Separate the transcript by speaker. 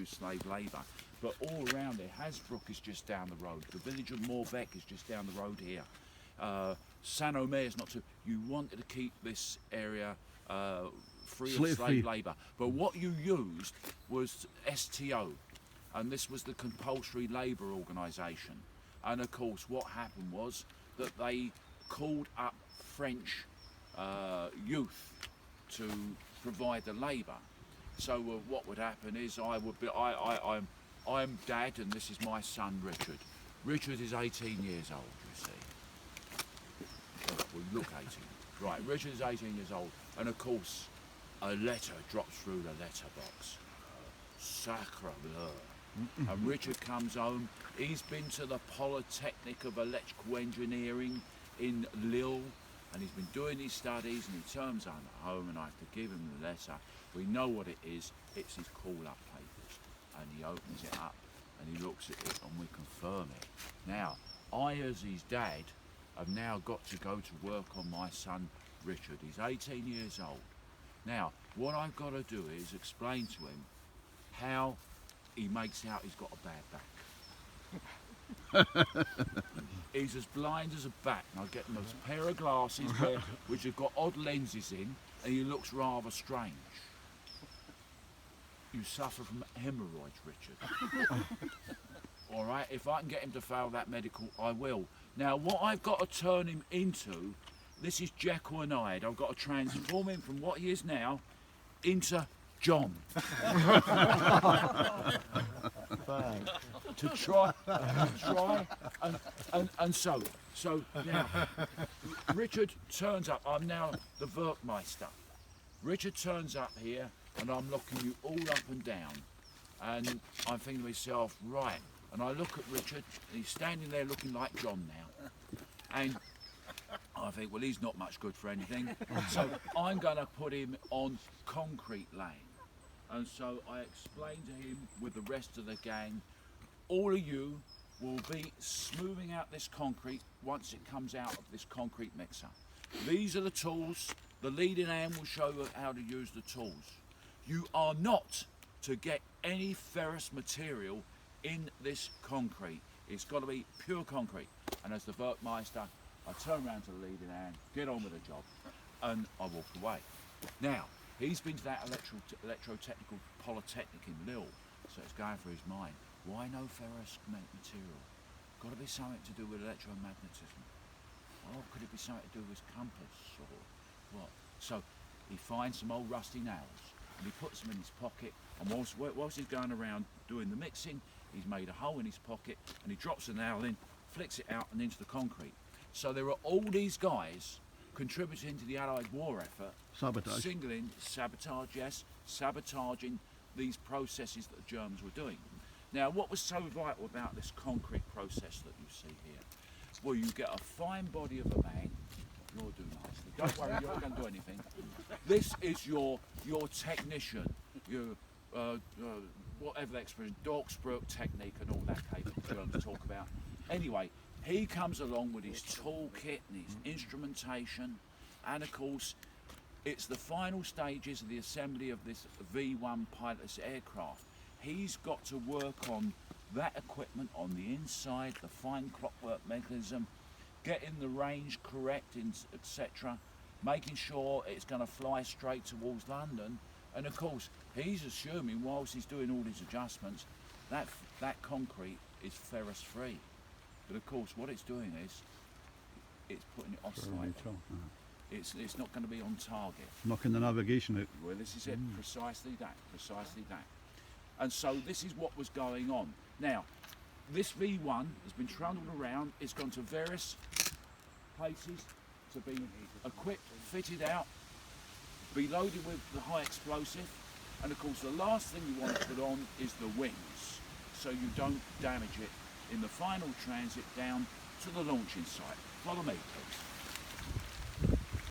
Speaker 1: use slave labour. But all around there, Hasbrook is just down the road. The village of Morbecque is just down the road here. Saint-Omer is not too. You wanted to keep this area free of slave labour. But what you used was STO, and this was the compulsory labour organisation. And of course, what happened was that they called up French youth to provide the labour. So what would happen is I'm Dad, and this is my son Richard. Richard is 18 years old, you see. Well, look 18. Right, Richard is 18 years old, and of course, a letter drops through the letterbox. Sacre bleu. And Richard comes home. He's been to the Polytechnic of Electrical Engineering in Lille, and he's been doing his studies, and he turns home, and I have to give him the letter. We know what it is. It's his call-up papers. And he opens it up, and he looks at it, and we confirm it. Now, I, as his dad, have now got to go to work on my son Richard. He's 18 years old. Now, what I've got to do is explain to him how he makes out he's got a bad back. He's as blind as a bat, and I get him a pair of glasses which have got odd lenses in, and he looks rather strange. You suffer from hemorrhoids, Richard. All right, if I can get him to fail that medical, I will. Now, what I've got to turn him into, this is Jekyll and Hyde. I've got to transform him from what he is now into John. to try, and so now, Richard turns up. I'm now the Werkmeister. Richard turns up here, and I'm looking you all up and down, and I'm thinking to myself, right, and I look at Richard, and he's standing there looking like John now, and I think, well, he's not much good for anything, so I'm going to put him on concrete laying. And so I explained to him with the rest of the gang, all of you will be smoothing out this concrete once it comes out of this concrete mixer. These are the tools. The leading hand will show you how to use the tools. You are not to get any ferrous material in this concrete. It's got to be pure concrete. And as the Werkmeister, I turn around to the leading hand, get on with the job, and I walk away. Now, he's been to that electrotechnical polytechnic in Lille, so it's going through his mind. Why no ferrous material? Got to be something to do with electromagnetism. Oh, could it be something to do with his compass or what? So he finds some old rusty nails and he puts them in his pocket, and whilst he's going around doing the mixing, he's made a hole in his pocket and he drops the nail in, flicks it out and into the concrete. So there are all these guys contributing to the Allied war effort.
Speaker 2: Sabotage.
Speaker 1: Sabotaging these processes that the Germans were doing. Now, what was so vital about this concrete process that you see here? Well, you get a fine body of a man. You'll do nicely. Don't worry, you're not going to do anything. This is your technician, your whatever the expression, Dorksbrook technique and all that cable Germans talk about. Anyway, he comes along with his toolkit and his instrumentation, and of course, it's the final stages of the assembly of this V1 pilotless aircraft. He's got to work on that equipment on the inside, the fine clockwork mechanism, getting the range correct, etc., making sure it's going to fly straight towards London. And of course, he's assuming whilst he's doing all these adjustments, that concrete is ferrous free. But of course, what it's doing is it's putting it off slightly. It's not going to be on target.
Speaker 2: Knocking the navigation out.
Speaker 1: Well, this is it, precisely that. And so this is what was going on. Now, this V1 has been trundled around. It's gone to various places to be equipped, fitted out, be loaded with the high explosive. And of course, the last thing you want to put on is the wings, so you don't damage it in the final transit down to the launching site. Follow me, please.